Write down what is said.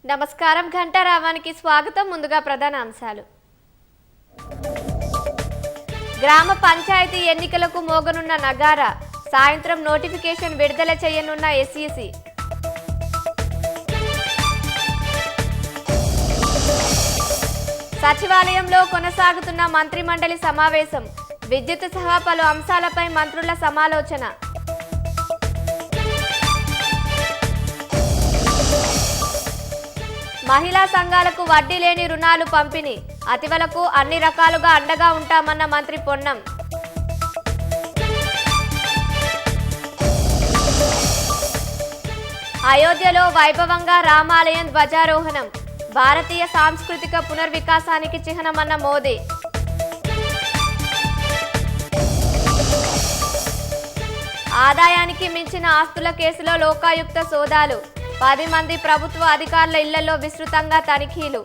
నమస్కారం ఘంటారావానికి స్వాగతం. ముందుగా ప్రధాన అంశాలు. గ్రామ పంచాయతీ ఎన్నికలకు మోగనున్న నగారా, సాయంత్రం నోటిఫికేషన్ విడుదల చేయనున్న ఎస్ఈసి. సచివాలయంలో కొనసాగుతున్న మంత్రిమండలి సమావేశం, విద్యుత్ సహా పలు అంశాలపై మంత్రుల సమాలోచన. మహిళా సంఘాలకు వడ్డీ లేని రుణాలు పంపిణీ, అతివలకు అన్ని రకాలుగా అండగా ఉంటామన్న మంత్రి పొన్నం. అయోధ్యలో వైభవంగా రామాలయం ధ్వజారోహణం, భారతీయ సాంస్కృతిక పునర్వికాసానికి చిహ్నమన్న మోదీ. ఆదాయానికి మించిన ఆస్తుల కేసులో లోకాయుక్త సోదాలు, 10 మంది ప్రభుత్వ అధికారుల ఇళ్లలో విస్తృతంగా తనిఖీలు.